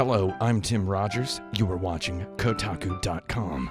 Hello, I'm Tim Rogers. You are watching Kotaku.com.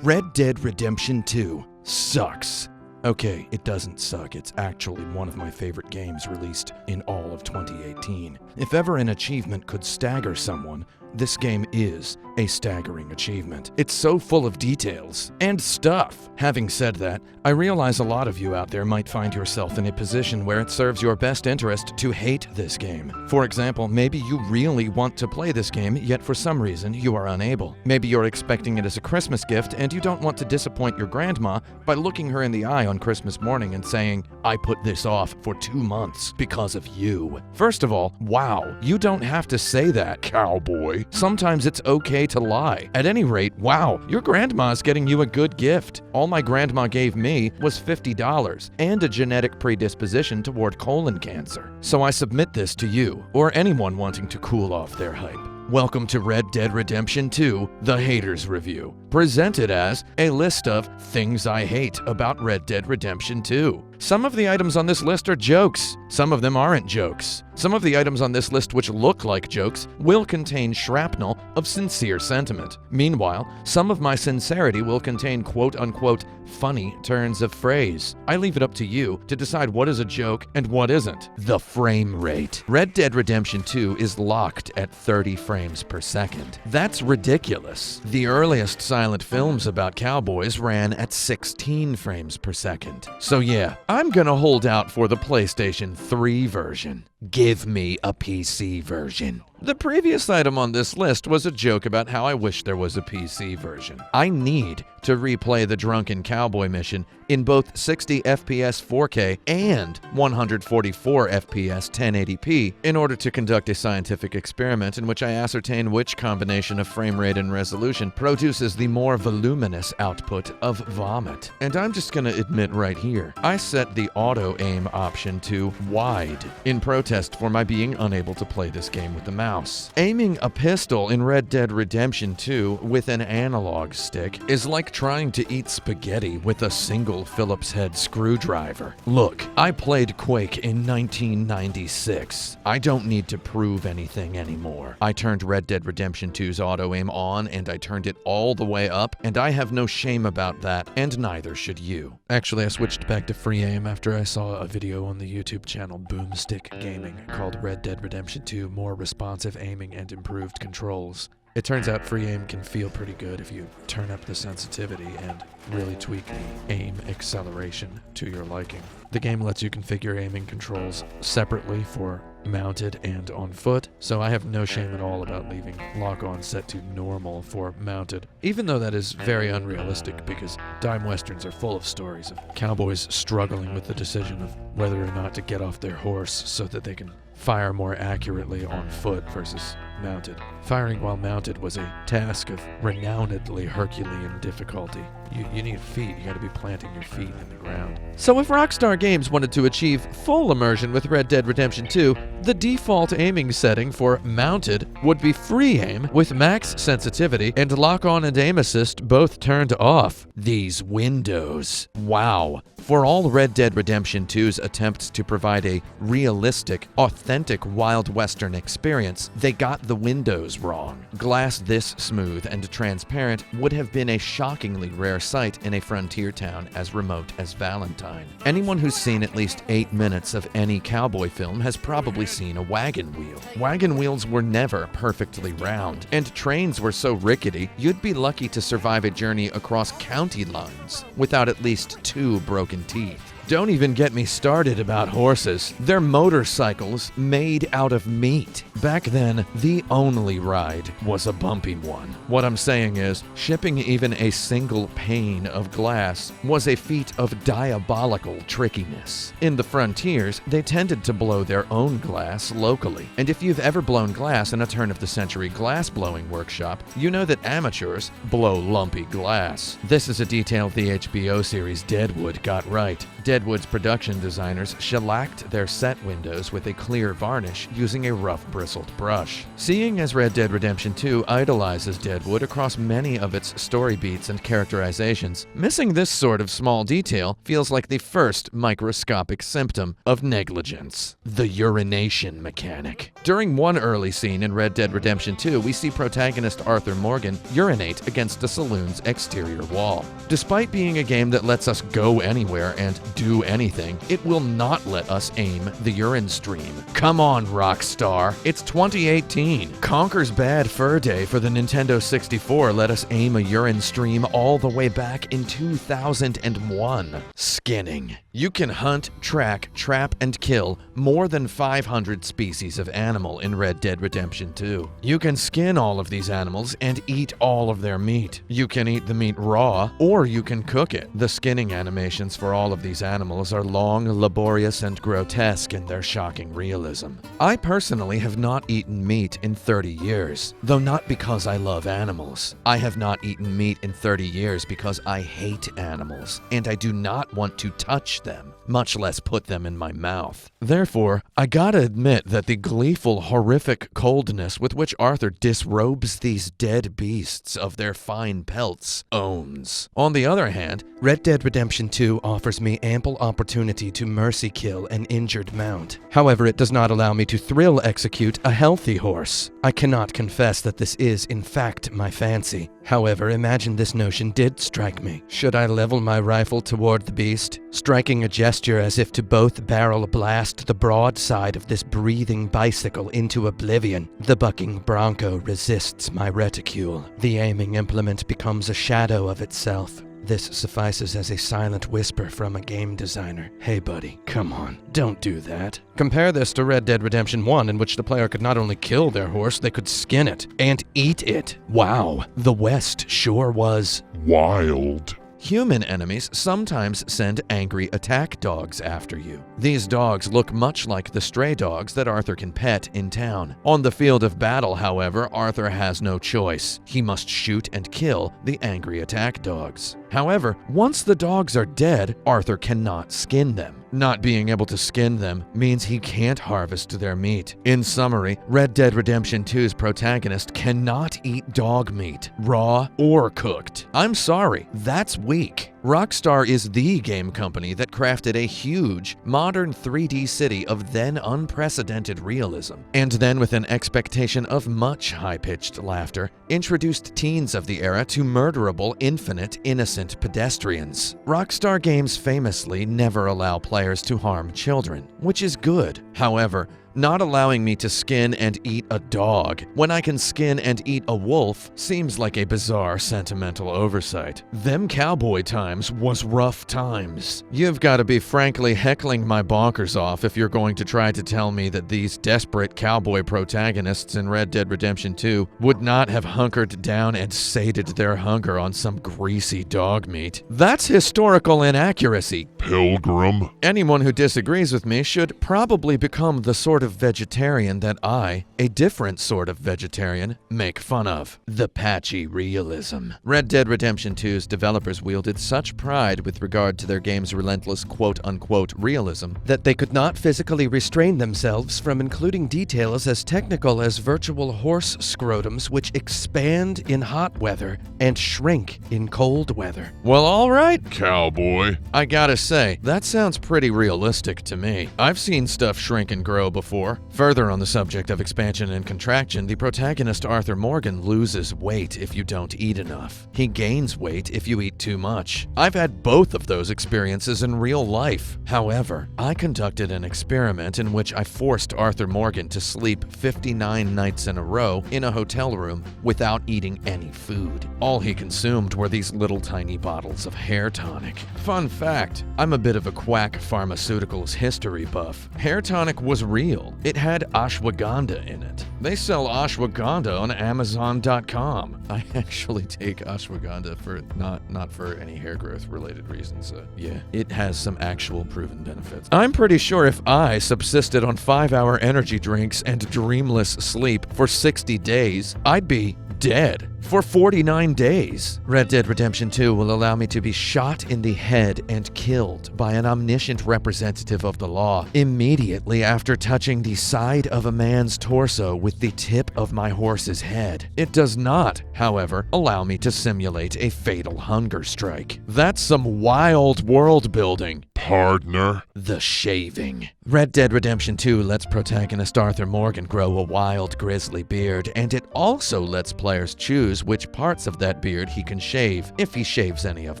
Red Dead Redemption 2 sucks. Okay, it doesn't suck. It's actually one of my favorite games released in all of 2018. If ever an achievement could stagger someone, this game is a staggering achievement. It's so full of details and stuff. Having said that, I realize a lot of you out there might find yourself in a position where it serves your best interest to hate this game. For example, maybe you really want to play this game, yet for some reason you are unable. Maybe you're expecting it as a Christmas gift and you don't want to disappoint your grandma by looking her in the eye on Christmas morning and saying, "I put this off for 2 months because of you." First of all, wow, you don't have to say that, cowboy. Sometimes it's okay to lie. At any rate, wow, your grandma's getting you a good gift. All my grandma gave me was $50 and a genetic predisposition toward colon cancer. So I submit this to you, or anyone wanting to cool off their hype. Welcome to Red Dead Redemption 2, The Haters Review, presented as a list of things I hate about Red Dead Redemption 2. Some of the items on this list are jokes. Some of them aren't jokes. Some of the items on this list which look like jokes will contain shrapnel of sincere sentiment. Meanwhile, some of my sincerity will contain quote-unquote funny turns of phrase. I leave it up to you to decide what is a joke and what isn't. The frame rate. Red Dead Redemption 2 is locked at 30 frames per second. That's ridiculous. The earliest silent films about cowboys ran at 16 frames per second. So yeah, I'm gonna hold out for the PlayStation 3 version. Give me a PC version. The previous item on this list was a joke about how I wish there was a PC version. I need to replay the Drunken Cowboy mission in both 60 FPS 4K and 144 FPS 1080p in order to conduct a scientific experiment in which I ascertain which combination of frame rate and resolution produces the more voluminous output of vomit. And I'm just gonna admit right here, I set the auto aim option to wide in protest for my being unable to play this game with the mouse. Aiming a pistol in Red Dead Redemption 2 with an analog stick is like trying to eat spaghetti with a single Phillips head screwdriver. Look, I played Quake in 1996. I don't need to prove anything anymore. I turned Red Dead Redemption 2's auto aim on and I turned it all the way up, and I have no shame about that, and neither should you. Actually, I switched back to free aim after I saw a video on the YouTube channel Boomstick Gaming called Red Dead Redemption 2 More Responsive Aiming and Improved Controls. It turns out free aim can feel pretty good if you turn up the sensitivity and really tweak the aim acceleration to your liking. The game lets you configure aiming controls separately for mounted and on foot, so I have no shame at all about leaving lock-on set to normal for mounted, even though that is very unrealistic because dime westerns are full of stories of cowboys struggling with the decision of whether or not to get off their horse so that they can fire more accurately on foot versus mounted. Firing while mounted was a task of renownedly Herculean difficulty. You need feet, you gotta be planting your feet in the ground. So if Rockstar Games wanted to achieve full immersion with Red Dead Redemption 2, the default aiming setting for mounted would be free aim with max sensitivity and lock-on and aim assist both turned off. These windows. Wow. For all Red Dead Redemption 2's attempts to provide a realistic, authentic Wild Western experience, they got the windows wrong. Glass this smooth and transparent would have been a shockingly rare sight in a frontier town as remote as Valentine. Anyone who's seen at least 8 minutes of any cowboy film has probably seen a wagon wheel. Wagon wheels were never perfectly round, and trains were so rickety you'd be lucky to survive a journey across county lines without at least 2 broken teeth. Don't even get me started about horses. They're motorcycles made out of meat. Back then, the only ride was a bumpy one. What I'm saying is, shipping even a single pane of glass was a feat of diabolical trickiness. In the frontiers, they tended to blow their own glass locally. And if you've ever blown glass in a turn-of-the-century glass-blowing workshop, you know that amateurs blow lumpy glass. This is a detail the HBO series Deadwood got right. Deadwood's production designers shellacked their set windows with a clear varnish using a rough bristled brush. Seeing as Red Dead Redemption 2 idolizes Deadwood across many of its story beats and characterizations, missing this sort of small detail feels like the first microscopic symptom of negligence: the urination mechanic. During one early scene in Red Dead Redemption 2, we see protagonist Arthur Morgan urinate against a saloon's exterior wall. Despite being a game that lets us go anywhere and do anything, it will not let us aim the urine stream. Come on, Rockstar. It's 2018. Conker's Bad Fur Day for the Nintendo 64 let us aim a urine stream all the way back in 2001. Skinning. You can hunt, track, trap, and kill more than 500 species of animal in Red Dead Redemption 2. You can skin all of these animals and eat all of their meat. You can eat the meat raw, or you can cook it. The skinning animations for all of these animals are long, laborious, and grotesque in their shocking realism. I personally have not eaten meat in 30 years, though not because I love animals. I have not eaten meat in 30 years because I hate animals, and I do not want to touch them, much less put them in my mouth. Therefore, I gotta admit that the gleeful, horrific coldness with which Arthur disrobes these dead beasts of their fine pelts owns. On the other hand, Red Dead Redemption 2 offers me ample opportunity to mercy kill an injured mount. However, it does not allow me to thrill execute a healthy horse. I cannot confess that this is, in fact, my fancy. However, imagine this notion did strike me. Should I level my rifle toward the beast, striking a gesture as if to both barrel blast the broadside of this breathing bicycle into oblivion? The bucking bronco resists my reticule. The aiming implement becomes a shadow of itself. This suffices as a silent whisper from a game designer. Hey buddy, come on, don't do that. Compare this to Red Dead Redemption 1, in which the player could not only kill their horse, they could skin it and eat it. Wow, the West sure was wild. Human enemies sometimes send angry attack dogs after you. These dogs look much like the stray dogs that Arthur can pet in town. On the field of battle, however, Arthur has no choice. He must shoot and kill the angry attack dogs. However, once the dogs are dead, Arthur cannot skin them. Not being able to skin them means he can't harvest their meat. In summary, Red Dead Redemption 2's protagonist cannot eat dog meat, raw or cooked. I'm sorry, that's weak. Rockstar is the game company that crafted a huge, modern 3D city of then unprecedented realism, and then with an expectation of much high-pitched laughter, introduced teens of the era to murderable, infinite, innocent pedestrians. Rockstar games famously never allow players to harm children, which is good. However, not allowing me to skin and eat a dog when I can skin and eat a wolf seems like a bizarre sentimental oversight. Them cowboy times was rough times. You've got to be frankly heckling my bonkers off if you're going to try to tell me that these desperate cowboy protagonists in Red Dead Redemption 2 would not have hunkered down and sated their hunger on some greasy dog meat. That's historical inaccuracy. Pilgrim. Anyone who disagrees with me should probably become the sort of vegetarian that I, a different sort of vegetarian, make fun of. The patchy realism. Red Dead Redemption 2's developers wielded such pride with regard to their game's relentless quote-unquote realism that they could not physically restrain themselves from including details as technical as virtual horse scrotums which expand in hot weather and shrink in cold weather. Well, alright, Cowboy. I gotta say, that sounds pretty realistic to me. I've seen stuff shrink and grow before. Further on the subject of expansion and contraction, the protagonist Arthur Morgan loses weight if you don't eat enough. He gains weight if you eat too much. I've had both of those experiences in real life. However, I conducted an experiment in which I forced Arthur Morgan to sleep 59 nights in a row in a hotel room without eating any food. All he consumed were these little tiny bottles of hair tonic. Fun fact, I'm a bit of a quack pharmaceuticals history buff. Hair tonic was real. It had ashwagandha in it. They sell ashwagandha on Amazon.com. I actually take ashwagandha for not for any hair growth related reasons. Yeah, it has some actual proven benefits. I'm pretty sure if I subsisted on 5-hour energy drinks and dreamless sleep for 60 days, I'd be dead for 49 days. Red Dead Redemption 2 will allow me to be shot in the head and killed by an omniscient representative of the law immediately after touching the side of a man's torso with the tip of my horse's head. It does not, however, allow me to simulate a fatal hunger strike. That's some wild world building. Partner. The shaving. Red Dead Redemption 2 lets protagonist Arthur Morgan grow a wild grizzly beard, and it also lets players choose which parts of that beard he can shave, if he shaves any of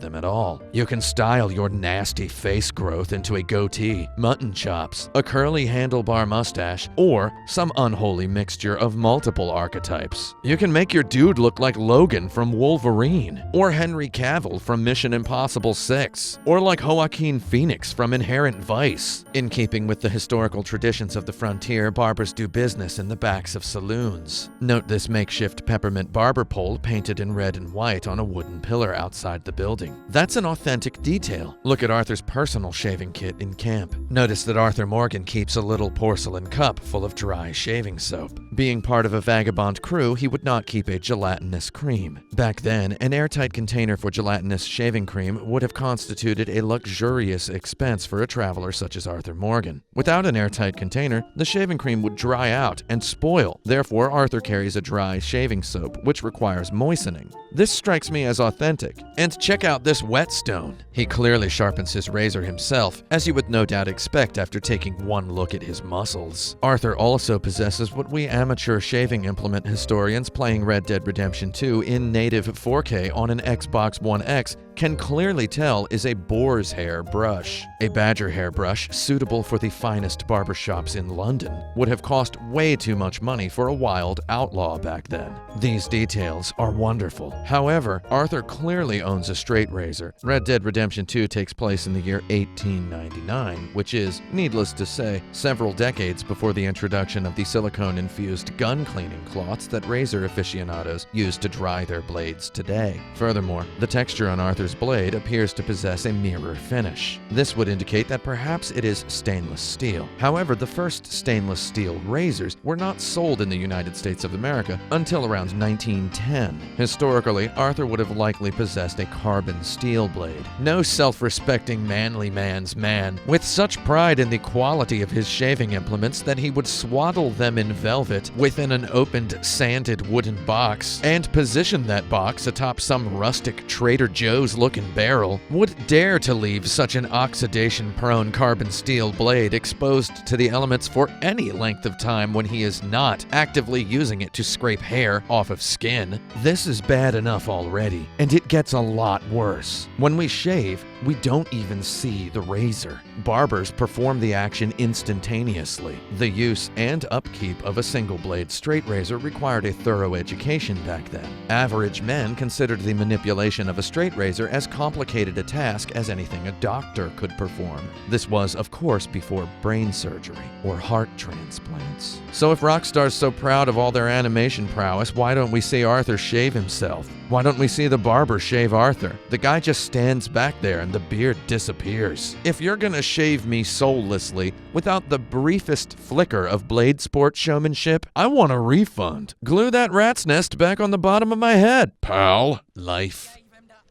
them at all. You can style your nasty face growth into a goatee, mutton chops, a curly handlebar mustache, or some unholy mixture of multiple archetypes. You can make your dude look like Logan from Wolverine, or Henry Cavill from Mission Impossible 6, or like Joaquin Phoenix from Inherent Vice. In keeping with the historical traditions of the frontier, barbers do business in the backs of saloons. Note this makeshift peppermint barber pole painted in red and white on a wooden pillar outside the building. That's an authentic detail. Look at Arthur's personal shaving kit in camp. Notice that Arthur Morgan keeps a little porcelain cup full of dry shaving soap. Being part of a vagabond crew, he would not keep a gelatinous cream. Back then, an airtight container for gelatinous shaving cream would have constituted a luxurious expense for a traveler such as Arthur Morgan. Without an airtight container, the shaving cream would dry out and spoil. Therefore, Arthur carries a dry shaving soap, which requires moistening. This strikes me as authentic. And check out this whetstone. He clearly sharpens his razor himself, as you would no doubt expect after taking one look at his muscles. Arthur also possesses what we amateur shaving implement historians playing Red Dead Redemption 2 in native 4K on an Xbox One X can clearly tell is a boar's hair brush. A badger hair brush suitable for the finest barbershops in London would have cost way too much money for a wild outlaw back then. These details are wonderful. However, Arthur clearly owns a straight razor. Red Dead Redemption 2 takes place in the year 1899, which is, needless to say, several decades before the introduction of the silicone-infused gun cleaning cloths that razor aficionados use to dry their blades today. Furthermore, the texture on Arthur's blade appears to possess a mirror finish. This would indicate that perhaps it is stainless steel. However, the first stainless steel razors were not sold in the United States of America until around 1910. Historically, Arthur would have likely possessed a carbon steel blade. No self-respecting manly man's man, with such pride in the quality of his shaving implements that he would swaddle them in velvet within an opened, sanded wooden box and position that box atop some rustic Trader Joe's looking barrel, would dare to leave such an oxidation-prone carbon steel blade exposed to the elements for any length of time when he is not actively using it to scrape hair off of skin. This is bad enough already, and it gets a lot worse. When we shave, we don't even see the razor. Barbers perform the action instantaneously. The use and upkeep of a single-blade straight razor required a thorough education back then. Average men considered the manipulation of a straight razor as complicated a task as anything a doctor could perform. This was, of course, before brain surgery or heart transplants. So if Rockstar's so proud of all their animation prowess, why don't we see Arthur shave himself? Why don't we see the barber shave Arthur? The guy just stands back there and the beard disappears. If you're gonna shave me soullessly without the briefest flicker of blade sport showmanship, I want a refund. Glue that rat's nest back on the bottom of my head, pal. Life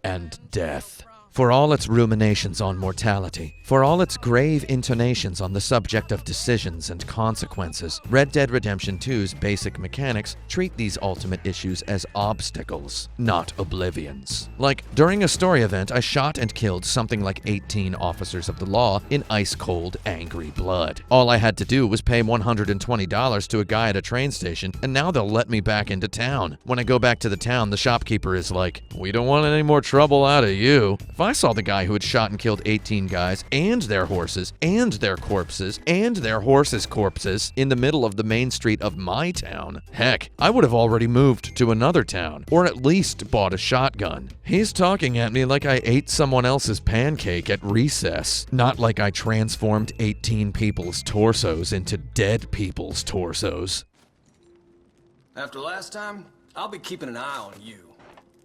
and death. For all its ruminations on mortality, for all its grave intonations on the subject of decisions and consequences, Red Dead Redemption 2's basic mechanics treat these ultimate issues as obstacles, not oblivions. Like, during a story event, I shot and killed something like 18 officers of the law in ice-cold, angry blood. All I had to do was pay $120 to a guy at a train station, and now they'll let me back into town. When I go back to the town, the shopkeeper is like, "We don't want any more trouble out of you." If I saw the guy who had shot and killed 18 guys and their horses and their corpses and their horses' corpses in the middle of the main street of my town, heck, I would have already moved to another town, or at least bought a shotgun. He's talking at me like I ate someone else's pancake at recess, not like I transformed 18 people's torsos into dead people's torsos. After last time, I'll be keeping an eye on you.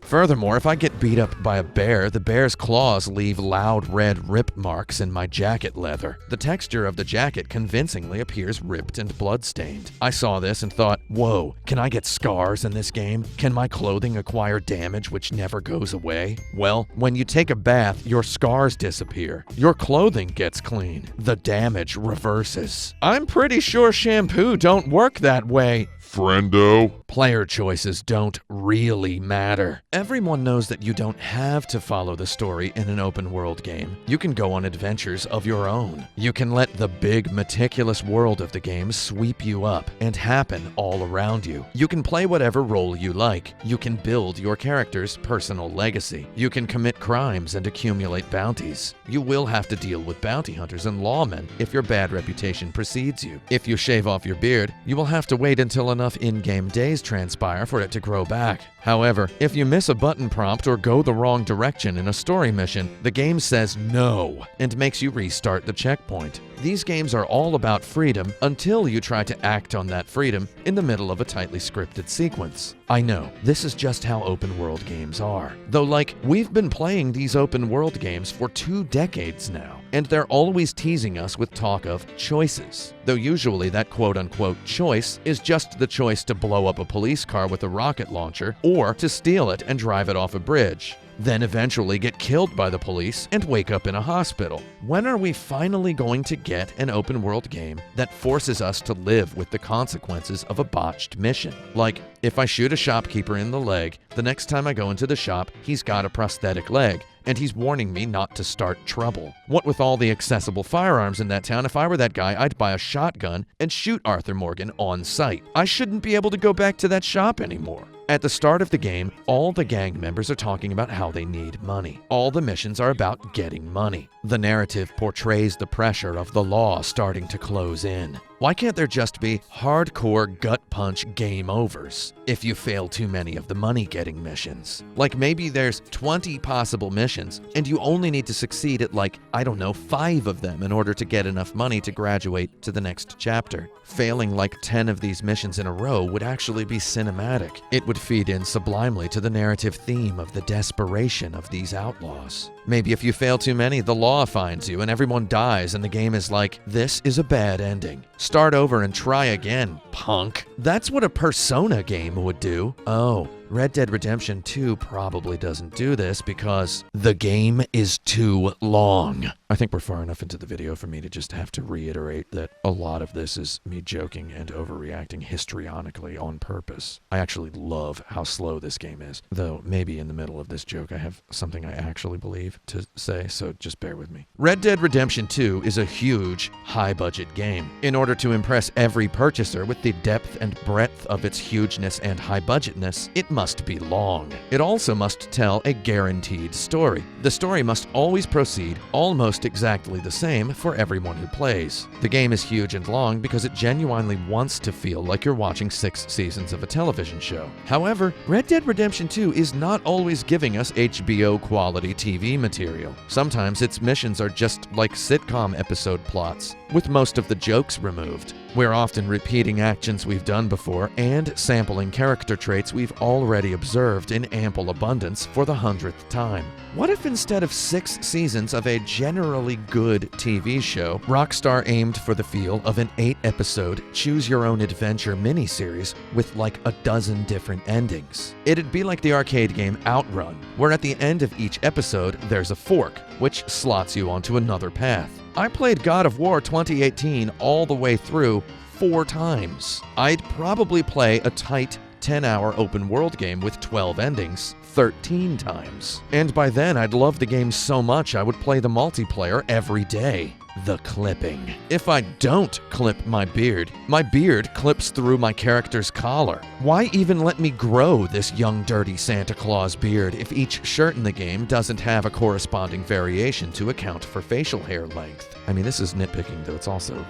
Furthermore, if I get beat up by a bear, the bear's claws leave loud red rip marks in my jacket leather. The texture of the jacket convincingly appears ripped and bloodstained. I saw this and thought, whoa, can I get scars in this game? Can my clothing acquire damage which never goes away? Well, when you take a bath, your scars disappear. Your clothing gets clean. The damage reverses. I'm pretty sure shampoo don't work that way. Friendo. Player choices don't really matter. Everyone knows that you don't have to follow the story in an open world game. You can go on adventures of your own. You can let the big, meticulous world of the game sweep you up and happen all around you. You can play whatever role you like. You can build your character's personal legacy. You can commit crimes and accumulate bounties. You will have to deal with bounty hunters and lawmen if your bad reputation precedes you. If you shave off your beard, you will have to wait until enough in-game days transpire for it to grow back. However, if you miss a button prompt or go the wrong direction in a story mission, the game says no and makes you restart the checkpoint. These games are all about freedom until you try to act on that freedom in the middle of a tightly scripted sequence. I know, this is just how open world games are. Though, we've been playing these open world games for 2 decades now, and they're always teasing us with talk of choices. Though usually that quote-unquote choice is just the choice to blow up a police car with a rocket launcher or to steal it and drive it off a bridge, then eventually get killed by the police and wake up in a hospital. When are we finally going to get an open world game that forces us to live with the consequences of a botched mission? Like, if I shoot a shopkeeper in the leg, the next time I go into the shop, he's got a prosthetic leg, and he's warning me not to start trouble. What with all the accessible firearms in that town, if I were that guy, I'd buy a shotgun and shoot Arthur Morgan on sight. I shouldn't be able to go back to that shop anymore. At the start of the game, all the gang members are talking about how they need money. All the missions are about getting money. The narrative portrays the pressure of the law starting to close in. Why can't there just be hardcore gut punch game overs if you fail too many of the money-getting missions? Like maybe there's 20 possible missions and you only need to succeed at 5 of them in order to get enough money to graduate to the next chapter. Failing 10 of these missions in a row would actually be cinematic. It would feed in sublimely to the narrative theme of the desperation of these outlaws. Maybe if you fail too many, the law finds you and everyone dies and the game is like, this is a bad ending. Start over and try again, punk. That's what a Persona game would do. Oh, Red Dead Redemption 2 probably doesn't do this because the game is too long. I think we're far enough into the video for me to just have to reiterate that a lot of this is me joking and overreacting histrionically on purpose. I actually love how slow this game is, though maybe in the middle of this joke I have something I actually believe to say, so just bear with me. Red Dead Redemption 2 is a huge, high-budget game. In order to impress every purchaser with the depth and breadth of its hugeness and high-budgetness, it must be long. It also must tell a guaranteed story. The story must always proceed almost exactly the same for everyone who plays. The game is huge and long because it genuinely wants to feel like you're watching 6 seasons of a television show. However, Red Dead Redemption 2 is not always giving us HBO-quality TV material. Sometimes its missions are just like sitcom episode plots, with most of the jokes removed. We're often repeating actions we've done before and sampling character traits we've already observed in ample abundance for the 100th time. What if instead of 6 seasons of a generally good TV show, Rockstar aimed for the feel of an 8-episode choose-your-own-adventure miniseries with a dozen different endings? It'd be like the arcade game Outrun, where at the end of each episode there's a fork, which slots you onto another path. I played God of War 2018 all the way through 4 times. I'd probably play a tight 10-hour open world game with 12 endings 13 times. And by then I'd love the game so much I would play the multiplayer every day. The clipping. If I don't clip my beard clips through my character's collar. Why even let me grow this young dirty Santa Claus beard if each shirt in the game doesn't have a corresponding variation to account for facial hair length? I mean, this is nitpicking, though it's also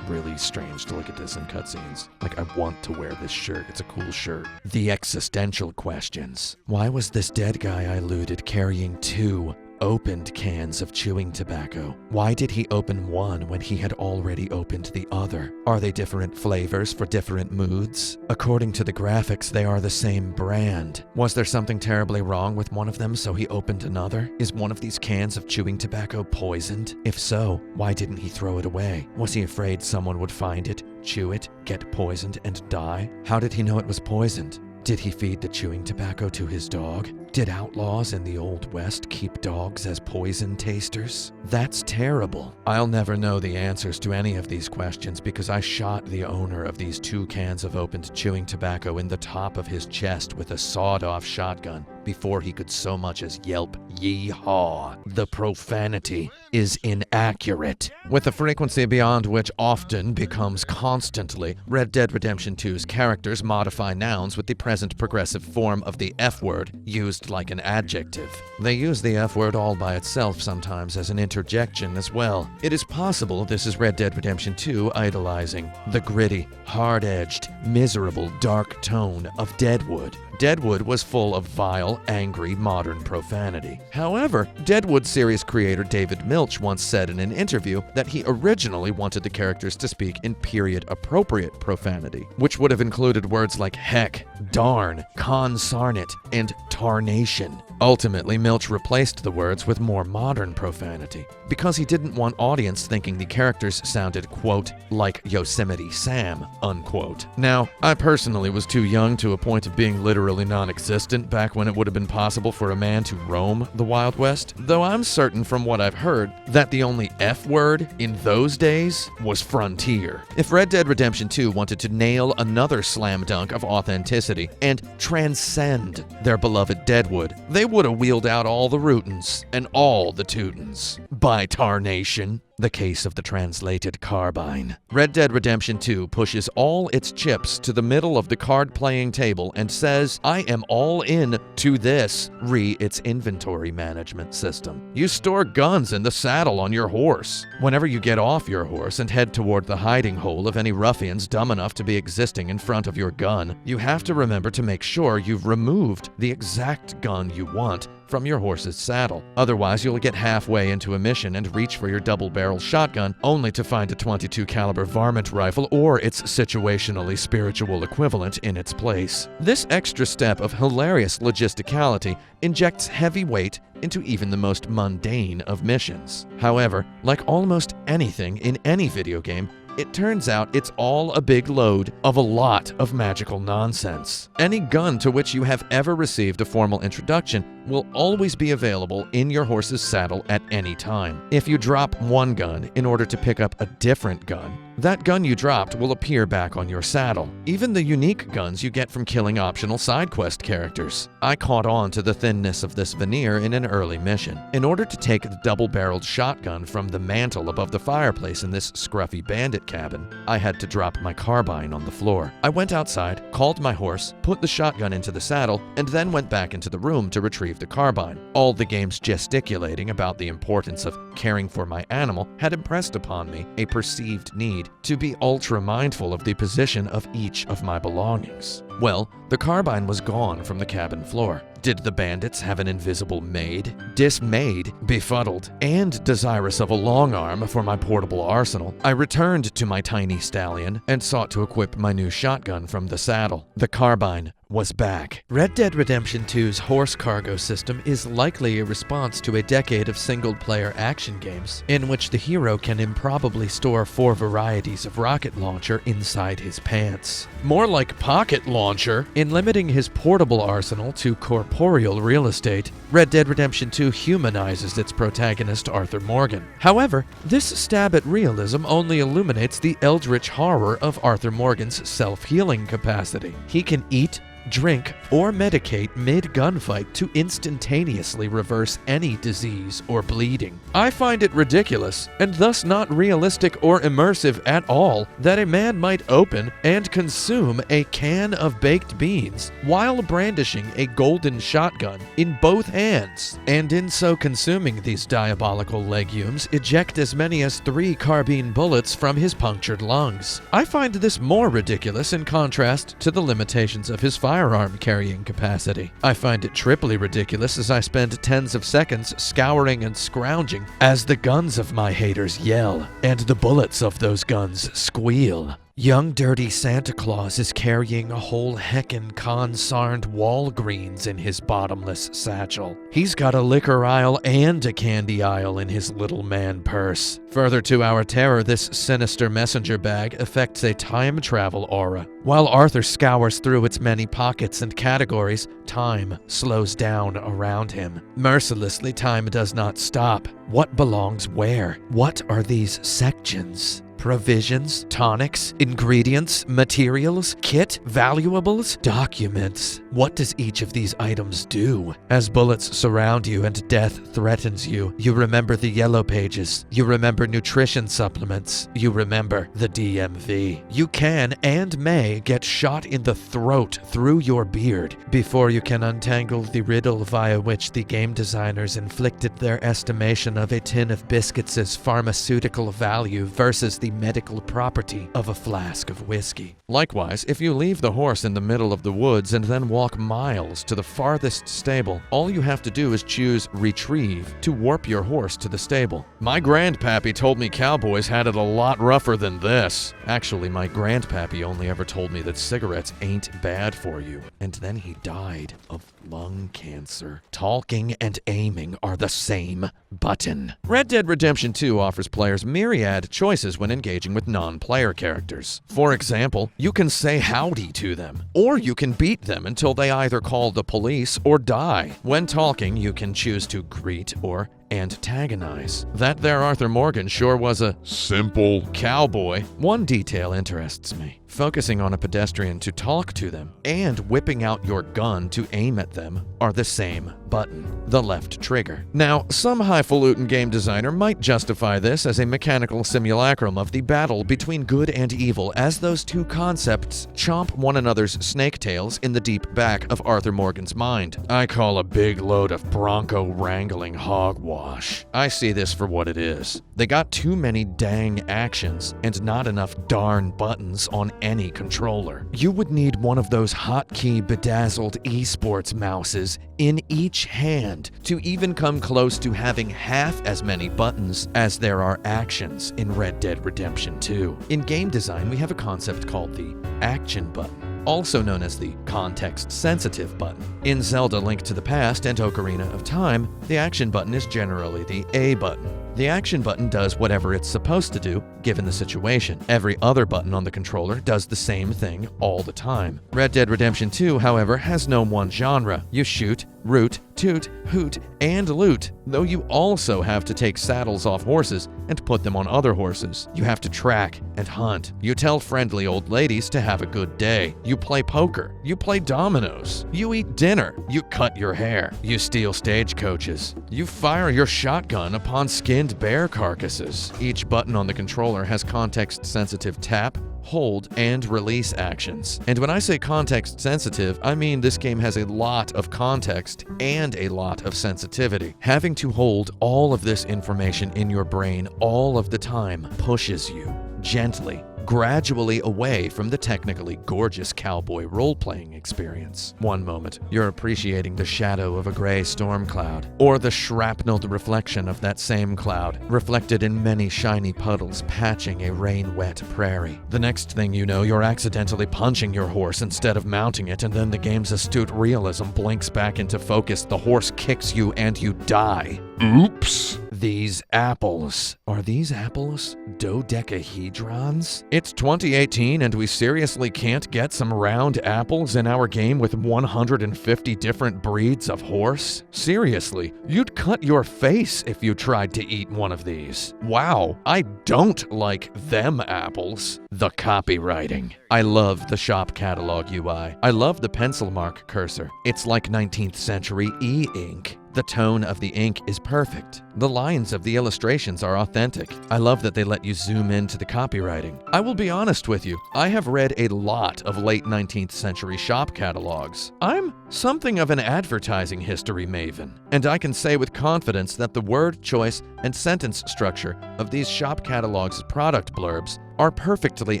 really strange to look at this in cutscenes. I want to wear this shirt. It's a cool shirt. The Existential Questions. Why was this dead guy I looted carrying 2 opened cans of chewing tobacco. Why did he open one when he had already opened the other? Are they different flavors for different moods? According to the graphics, they are the same brand. Was there something terribly wrong with one of them, so he opened another? Is one of these cans of chewing tobacco poisoned? If so, why didn't he throw it away? Was he afraid someone would find it, chew it, get poisoned, and die? How did he know it was poisoned? Did he feed the chewing tobacco to his dog? Did outlaws in the Old West keep dogs as poison tasters? That's terrible. I'll never know the answers to any of these questions because I shot the owner of these 2 cans of opened chewing tobacco in the top of his chest with a sawed-off shotgun before he could so much as yelp "Yee-haw." The profanity is inaccurate, with a frequency beyond which often becomes constantly. Red Dead Redemption 2's characters modify nouns with the present progressive form of the F word, used like an adjective. They use the F word all by itself sometimes as an interjection as well. It is possible this is Red Dead Redemption 2 idolizing the gritty, hard-edged, miserable, dark tone of Deadwood. Deadwood was full of vile, angry, modern profanity. However, Deadwood series creator David Milch once said in an interview that he originally wanted the characters to speak in period-appropriate profanity, which would have included words like heck, darn, consarnate, and tarnation. Ultimately, Milch replaced the words with more modern profanity because he didn't want audience thinking the characters sounded, quote, like Yosemite Sam, unquote. Now, I personally was too young to a point of being literally non-existent back when it would have been possible for a man to roam the Wild West, though I'm certain from what I've heard that the only F word in those days was frontier. If Red Dead Redemption 2 wanted to nail another slam dunk of authenticity and transcend their beloved Deadwood, they would have wheeled out all the rootins and all the tootins. By tarnation. The case of the translated carbine. Red Dead Redemption 2 pushes all its chips to the middle of the card-playing table and says, I am all in to this, its inventory management system. You store guns in the saddle on your horse. Whenever you get off your horse and head toward the hiding hole of any ruffians dumb enough to be existing in front of your gun, you have to remember to make sure you've removed the exact gun you want from your horse's saddle. Otherwise, you'll get halfway into a mission and reach for your double-barrel shotgun only to find a .22 caliber varmint rifle or its situationally spiritual equivalent in its place. This extra step of hilarious logisticality injects heavy weight into even the most mundane of missions. However, like almost anything in any video game, it turns out it's all a big load of a lot of magical nonsense. Any gun to which you have ever received a formal introduction will always be available in your horse's saddle at any time. If you drop one gun in order to pick up a different gun, that gun you dropped will appear back on your saddle. Even the unique guns you get from killing optional side quest characters. I caught on to the thinness of this veneer in an early mission. In order to take the double-barreled shotgun from the mantle above the fireplace in this scruffy bandit cabin, I had to drop my carbine on the floor. I went outside, called my horse, put the shotgun into the saddle, and then went back into the room to retrieve the carbine. All the game's gesticulating about the importance of caring for my animal had impressed upon me a perceived need to be ultra-mindful of the position of each of my belongings. Well, the carbine was gone from the cabin floor. Did the bandits have an invisible maid? Dismayed, befuddled, and desirous of a long arm for my portable arsenal, I returned to my tiny stallion and sought to equip my new shotgun from the saddle. The carbine was back. Red Dead Redemption 2's horse cargo system is likely a response to a decade of single-player action games, in which the hero can improbably store 4 varieties of rocket launcher inside his pants. More like pocket launcher. In limiting his portable arsenal to corporeal real estate, Red Dead Redemption 2 humanizes its protagonist Arthur Morgan. However, this stab at realism only illuminates the eldritch horror of Arthur Morgan's self-healing capacity. He can eat, drink, or medicate mid-gunfight to instantaneously reverse any disease or bleeding. I find it ridiculous, and thus not realistic or immersive at all, that a man might open and consume a can of baked beans while brandishing a golden shotgun in both hands, and in so consuming these diabolical legumes, eject as many as 3 carbine bullets from his punctured lungs. I find this more ridiculous in contrast to the limitations of his firearm carrying capacity. I find it triply ridiculous as I spend tens of seconds scouring and scrounging as the guns of my haters yell and the bullets of those guns squeal. Young dirty Santa Claus is carrying a whole heckin' consarned Walgreens in his bottomless satchel. He's got a liquor aisle and a candy aisle in his little man purse. Further to our terror, this sinister messenger bag affects a time travel aura. While Arthur scours through its many pockets and categories, time slows down around him. Mercilessly, time does not stop. What belongs where? What are these sections? Provisions, tonics, ingredients, materials, kit, valuables, documents. What does each of these items do? As bullets surround you and death threatens you, you remember the yellow pages. You remember nutrition supplements. You remember the DMV. You can and may get shot in the throat through your beard before you can untangle the riddle via which the game designers inflicted their estimation of a tin of biscuits' pharmaceutical value versus the medical property of a flask of whiskey. Likewise, if you leave the horse in the middle of the woods and then walk miles to the farthest stable, all you have to do is choose retrieve to warp your horse to the stable. My grandpappy told me cowboys had it a lot rougher than this. Actually, my grandpappy only ever told me that cigarettes ain't bad for you, and then he died of lung cancer. Talking and aiming are the same button. Red Dead Redemption 2 offers players myriad choices when engaging with non-player characters. For example, you can say howdy to them, or you can beat them until they either call the police or die. When talking, you can choose to greet or antagonize. That there Arthur Morgan sure was a simple cowboy. One detail interests me. Focusing on a pedestrian to talk to them and whipping out your gun to aim at them are the same button, the left trigger. Now, some highfalutin game designer might justify this as a mechanical simulacrum of the battle between good and evil, as those two concepts chomp one another's snake tails in the deep back of Arthur Morgan's mind. I call a big load of bronco wrangling hogwash. I see this for what it is. They got too many dang actions and not enough darn buttons on any controller. You would need one of those hotkey bedazzled esports mouses in each hand to even come close to having half as many buttons as there are actions in Red Dead Redemption 2. In game design, we have a concept called the action button, also known as the context-sensitive button. In Zelda: Link to the Past and Ocarina of Time, the action button is generally the A button. The action button does whatever it's supposed to do, given the situation. Every other button on the controller does the same thing all the time. Red Dead Redemption 2, however, has no one genre. You shoot, root, toot, hoot, and loot, though you also have to take saddles off horses and put them on other horses. You have to track and hunt. You tell friendly old ladies to have a good day. You play poker. You play dominoes. You eat dinner. You cut your hair. You steal stagecoaches. You fire your shotgun upon skinned bear carcasses. Each button on the controller has context-sensitive tap, hold, and release actions. And when I say context sensitive, I mean this game has a lot of context and a lot of sensitivity. Having to hold all of this information in your brain all of the time pushes you gently, gradually away from the technically gorgeous cowboy role-playing experience. One moment, you're appreciating the shadow of a gray storm cloud, or the shrapnelled reflection of that same cloud, reflected in many shiny puddles patching a rain-wet prairie. The next thing you know, you're accidentally punching your horse instead of mounting it, and then the game's astute realism blinks back into focus, the horse kicks you, and you die. oops. These apples. Are these apples dodecahedrons? It's 2018 and we seriously can't get some round apples in our game with 150 different breeds of horse? Seriously, you'd cut your face if you tried to eat one of these. Wow, I don't like them apples. The copywriting. I love the shop catalog UI. I love the pencil mark cursor. It's like 19th century e-ink. The tone of the ink is perfect. The lines of the illustrations are authentic. I love that they let you zoom into the copywriting. I will be honest with you, I have read a lot of late 19th century shop catalogs. I'm something of an advertising history maven, and I can say with confidence that the word choice and sentence structure of these shop catalogs' product blurbs are perfectly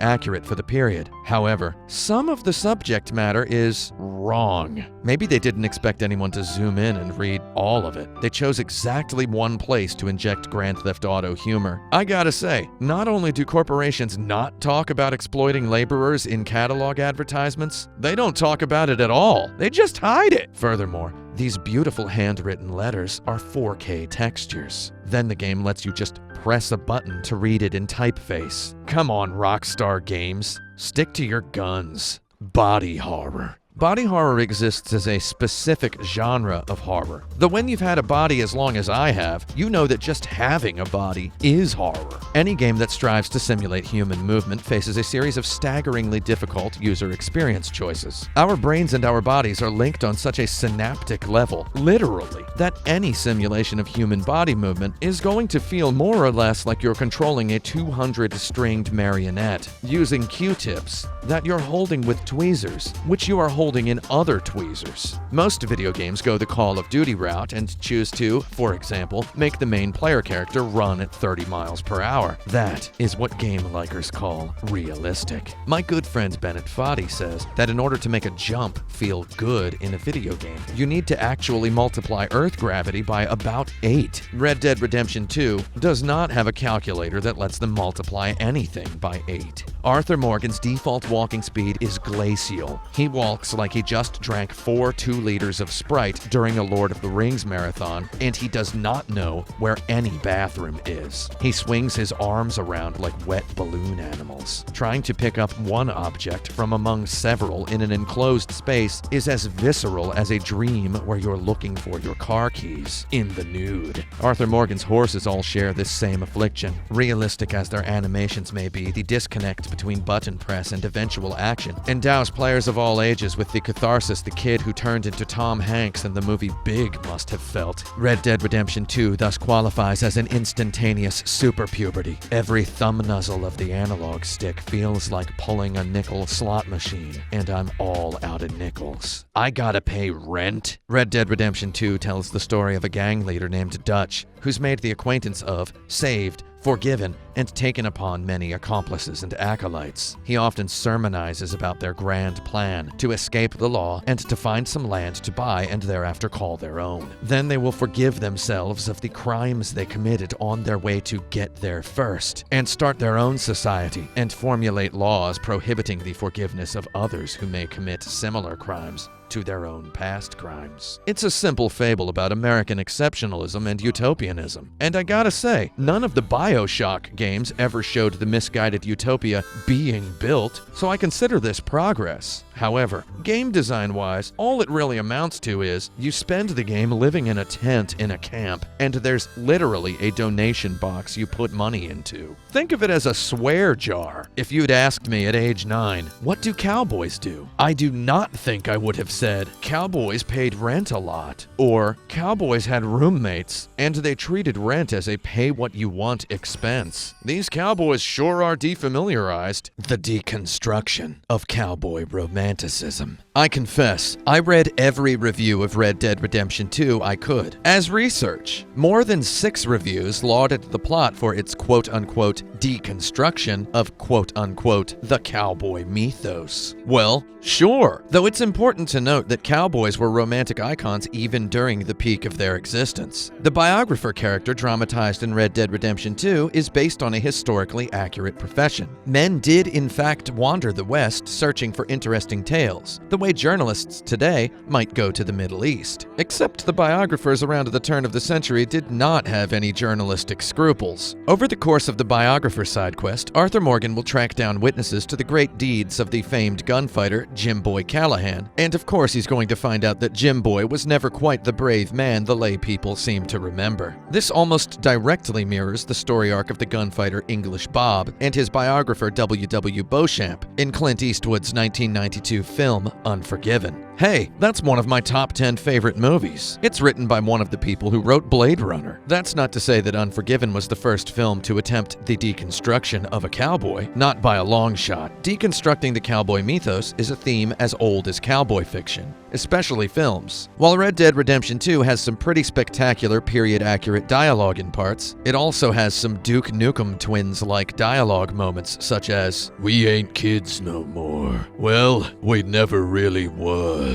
accurate for the period. However, some of the subject matter is wrong. Maybe they didn't expect anyone to zoom in and read all of it. They chose exactly one place to inject Grand Theft Auto humor. I gotta say, not only do corporations not talk about exploiting laborers in catalog advertisements, they don't talk about it at all. They just hide it. Furthermore, these beautiful handwritten letters are 4K textures. Then the game lets you just press a button to read it in typeface. Come on, Rockstar Games. Stick to your guns. Body horror. Body horror exists as a specific genre of horror. Though when you've had a body as long as I have, you know that just having a body is horror. Any game that strives to simulate human movement faces a series of staggeringly difficult user experience choices. Our brains and our bodies are linked on such a synaptic level, literally, that any simulation of human body movement is going to feel more or less like you're controlling a 200-stringed marionette using Q-tips that you're holding with tweezers, which you are holding in other tweezers. Most video games go the Call of Duty route and choose to, for example, make the main player character run at 30 miles per hour. That is what game likers call realistic. My good friend Bennett Foddy says that in order to make a jump feel good in a video game, you need to actually multiply Earth gravity by about 8. Red Dead Redemption 2 does not have a calculator that lets them multiply anything by 8. Arthur Morgan's default walking speed is glacial. He walks like he just drank 4 2-liters of Sprite during a Lord of the Rings marathon, and he does not know where any bathroom is. He swings his arms around like wet balloon animals. Trying to pick up one object from among several in an enclosed space is as visceral as a dream where you're looking for your car keys in the nude. Arthur Morgan's horses all share this same affliction. Realistic as their animations may be, the disconnect between button press and eventual action endows players of all ages with the catharsis the kid who turned into Tom Hanks in the movie Big must have felt. Red Dead Redemption 2 thus qualifies as an instantaneous super puberty. Every thumb nuzzle of the analog stick feels like pulling a nickel slot machine, and I'm all out of nickels. I gotta pay rent. Red Dead Redemption 2 tells the story of a gang leader named Dutch, who's made the acquaintance of, saved, forgiven, and taken upon many accomplices and acolytes. He often sermonizes about their grand plan to escape the law and to find some land to buy and thereafter call their own. Then they will forgive themselves of the crimes they committed on their way to get there first, and start their own society and formulate laws prohibiting the forgiveness of others who may commit similar crimes to their own past crimes. It's a simple fable about American exceptionalism and utopianism. And I gotta say, none of the BioShock games ever showed the misguided utopia being built, so I consider this progress. However, game design-wise, all it really amounts to is you spend the game living in a tent in a camp, and there's literally a donation box you put money into. Think of it as a swear jar. If you'd asked me at age 9, what do cowboys do? I do not think I would have said, cowboys paid rent a lot, or cowboys had roommates, and they treated rent as a pay-what-you-want expense. These cowboys sure are defamiliarized. The deconstruction of cowboy romanticism. I confess, I read every review of Red Dead Redemption 2 I could. As research, more than 6 reviews lauded the plot for its quote-unquote deconstruction of quote-unquote the cowboy mythos. Well, sure, though it's important to note that cowboys were romantic icons even during the peak of their existence. The biographer character dramatized in Red Dead Redemption 2 is based on a historically accurate profession. Men did in fact wander the West searching for interesting tales, the way journalists today might go to the Middle East. Except the biographers around the turn of the century did not have any journalistic scruples. Over the course of the biographer side quest, Arthur Morgan will track down witnesses to the great deeds of the famed gunfighter Jim Boy Callahan, and of course course he's going to find out that Jim Boy was never quite the brave man the lay people seem to remember. This almost directly mirrors the story arc of the gunfighter English Bob and his biographer W. W. Beauchamp in Clint Eastwood's 1992 film Unforgiven. Hey, that's one of my top 10 favorite movies. It's written by one of the people who wrote Blade Runner. That's not to say that Unforgiven was the first film to attempt the deconstruction of a cowboy, not by a long shot. Deconstructing the cowboy mythos is a theme as old as cowboy fiction, especially films. While Red Dead Redemption 2 has some pretty spectacular period-accurate dialogue in parts, it also has some Duke Nukem twins-like dialogue moments such as, "We ain't kids no more. Well, we never really was."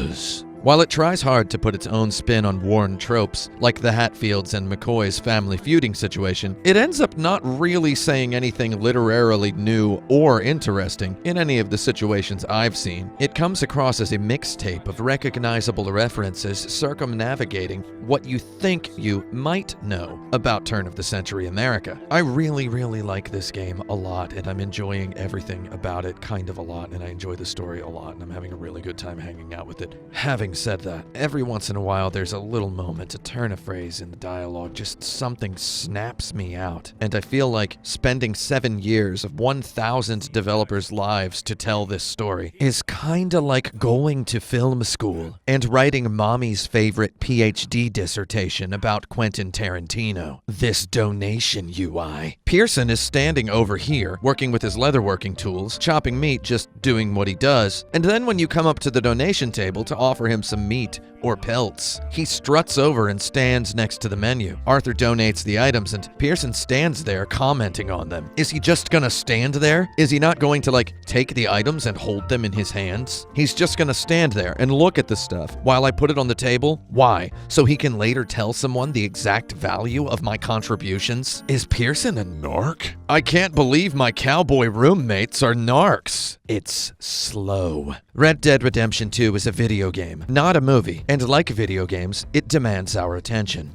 While it tries hard to put its own spin on worn tropes, like the Hatfields and McCoy's family feuding situation, it ends up not really saying anything literarily new or interesting in any of the situations I've seen. It comes across as a mixtape of recognizable references circumnavigating what you think you might know about turn-of-the-century America. I really like this game a lot, and I'm enjoying everything about it kind of a lot, and I enjoy the story a lot, and I'm having a really good time hanging out with it. Having said that, every once in a while there's a little moment, a turn of phrase in the dialogue, just something snaps me out. And I feel like spending 7 years of 1,000 developers' lives to tell this story is kinda like going to film school and writing mommy's favorite PhD dissertation about Quentin Tarantino. This donation UI. Pearson is standing over here, working with his leatherworking tools, chopping meat, just doing what he does. And then when you come up to the donation table to offer him some meat or pelts, he struts over and stands next to the menu. Arthur donates the items and Pearson stands there commenting on them. Is he just gonna stand there? Is he not going to take the items and hold them in his hands? He's just gonna stand there and look at the stuff while I put it on the table? Why? So he can later tell someone the exact value of my contributions? Is Pearson a narc? I can't believe my cowboy roommates are narcs. It's slow. Red Dead Redemption 2 is a video game, not a movie, and like video games, it demands our attention.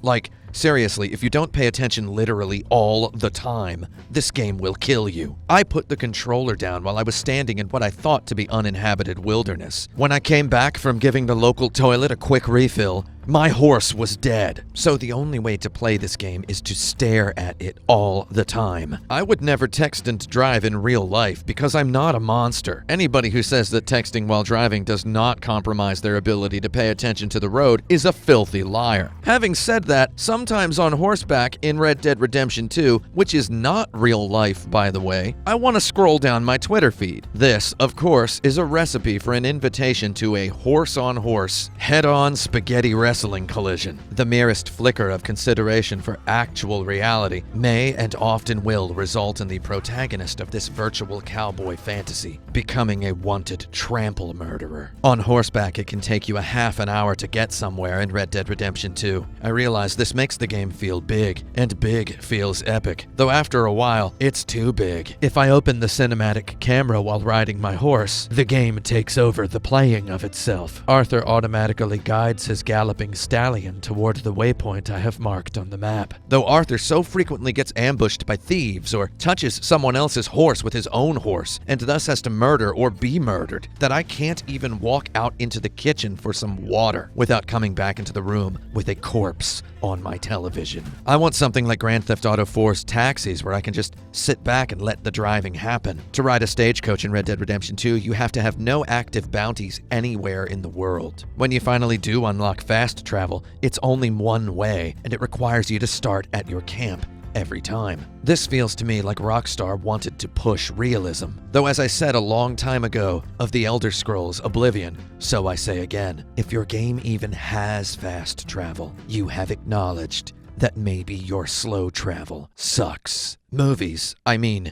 Seriously, if you don't pay attention literally all the time, this game will kill you. I put the controller down while I was standing in what I thought to be uninhabited wilderness. When I came back from giving the local toilet a quick refill, my horse was dead. So the only way to play this game is to stare at it all the time. I would never text and drive in real life because I'm not a monster. Anybody who says that texting while driving does not compromise their ability to pay attention to the road is a filthy liar. Having said that, sometimes on horseback in Red Dead Redemption 2, which is not real life by the way, I want to scroll down my Twitter feed. This, of course, is a recipe for an invitation to a horse-on-horse, head-on spaghetti wrestling collision. The merest flicker of consideration for actual reality may and often will result in the protagonist of this virtual cowboy fantasy becoming a wanted trample murderer. On horseback, it can take you a half an hour to get somewhere in Red Dead Redemption 2. I realize this makes the game feel big, and big feels epic, though after a while, it's too big. If I open the cinematic camera while riding my horse, the game takes over the playing of itself. Arthur automatically guides his galloping stallion toward the waypoint I have marked on the map. Though Arthur so frequently gets ambushed by thieves or touches someone else's horse with his own horse, and thus has to murder or be murdered, that I can't even walk out into the kitchen for some water without coming back into the room with a corpse on my television. I want something like Grand Theft Auto 4's Taxis, where I can just sit back and let the driving happen. To ride a stagecoach in Red Dead Redemption 2, you have to have no active bounties anywhere in the world. When you finally do unlock fast travel, it's only one way, and it requires you to start at your camp every time. This feels to me like Rockstar wanted to push realism. Though as I said a long time ago of the Elder Scrolls Oblivion, so I say again, if your game even has fast travel, you have acknowledged that maybe your slow travel sucks. Movies,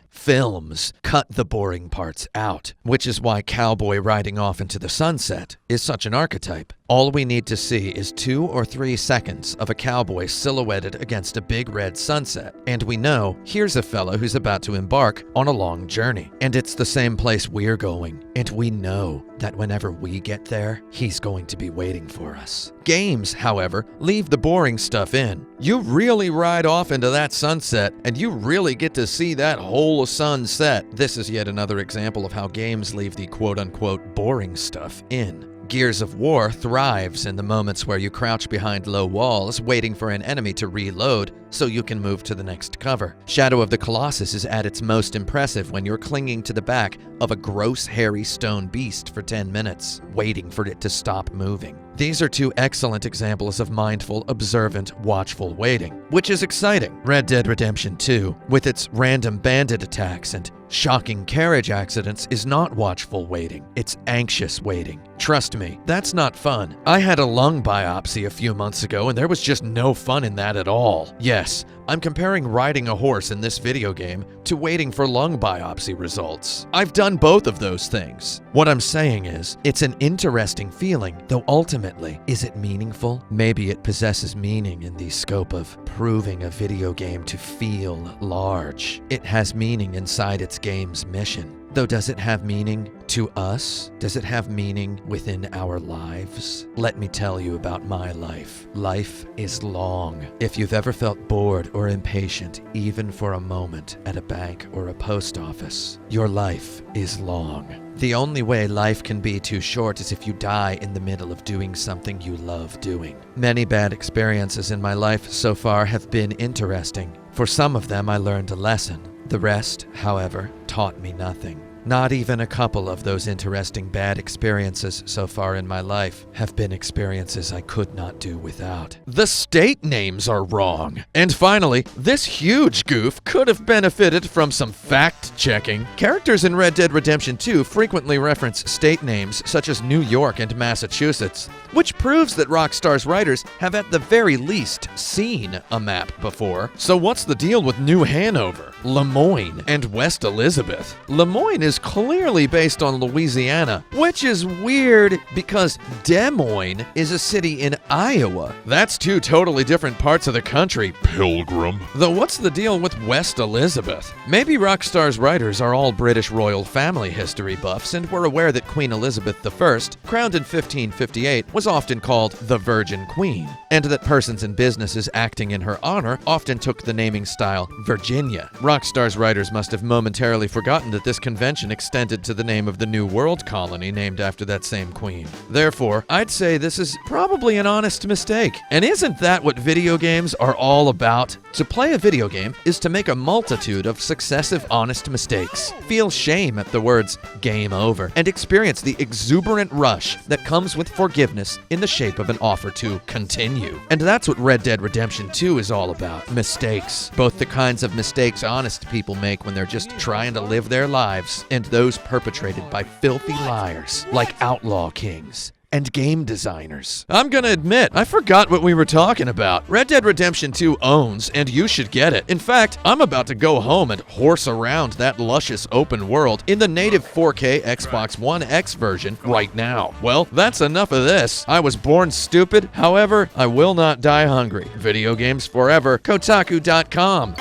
films, cut the boring parts out, which is why cowboy riding off into the sunset is such an archetype. All we need to see is 2 or 3 seconds of a cowboy silhouetted against a big red sunset, and we know here's a fella who's about to embark on a long journey. And it's the same place we're going, and we know that whenever we get there, he's going to be waiting for us. Games, however, leave the boring stuff in. You really ride off into that sunset, and you really get to see that whole sunset. This is yet another example of how games leave the quote-unquote boring stuff in. Gears of War thrives in the moments where you crouch behind low walls, waiting for an enemy to reload so you can move to the next cover. Shadow of the Colossus is at its most impressive when you're clinging to the back of a gross, hairy stone beast for 10 minutes, waiting for it to stop moving. These are two excellent examples of mindful, observant, watchful waiting, which is exciting. Red Dead Redemption 2, with its random bandit attacks and shocking carriage accidents, is not watchful waiting, it's anxious waiting. Trust me, that's not fun. I had a lung biopsy a few months ago and there was just no fun in that at all. Yes, I'm comparing riding a horse in this video game to waiting for lung biopsy results. I've done both of those things. What I'm saying is, it's an interesting feeling, though ultimately, is it meaningful? Maybe it possesses meaning in the scope of proving a video game to feel large. It has meaning inside its game's mission. Though, does it have meaning to us? Does it have meaning within our lives? Let me tell you about my life. Life is long. If you've ever felt bored or impatient, even for a moment, at a bank or a post office, your life is long. The only way life can be too short is if you die in the middle of doing something you love doing. Many bad experiences in my life so far have been interesting. For some of them, I learned a lesson. The rest, however, taught me nothing. Not even a couple of those interesting bad experiences so far in my life have been experiences I could not do without. The state names are wrong. And finally, this huge goof could have benefited from some fact-checking. Characters in Red Dead Redemption 2 frequently reference state names such as New York and Massachusetts, which proves that Rockstar's writers have at the very least seen a map before. So what's the deal with New Hanover, Lemoyne, and West Elizabeth? Lemoyne is clearly based on Louisiana, which is weird because Des Moines is a city in Iowa. That's two totally different parts of the country. Pilgrim. Though what's the deal with West Elizabeth? Maybe Rockstar's writers are all British royal family history buffs and were aware that Queen Elizabeth I, crowned in 1558, was often called the Virgin Queen, and that persons and businesses acting in her honor often took the naming style Virginia. Rockstar's writers must have momentarily forgotten that this convention extended to the name of the New World colony named after that same queen. Therefore, I'd say this is probably an honest mistake. And isn't that what video games are all about? To play a video game is to make a multitude of successive honest mistakes, feel shame at the words game over, and experience the exuberant rush that comes with forgiveness in the shape of an offer to continue. And that's what Red Dead Redemption 2 is all about. Mistakes. Both the kinds of mistakes honest people make when they're just trying to live their lives, and those perpetrated by filthy liars like Outlaw Kings and game designers. I'm gonna admit, I forgot what we were talking about. Red Dead Redemption 2 owns, and you should get it. In fact, I'm about to go home and horse around that luscious open world in the native 4K Xbox One X version right now. Well, that's enough of this. I was born stupid, however, I will not die hungry. Video games forever. Kotaku.com.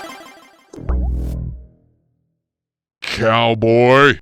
Cowboy.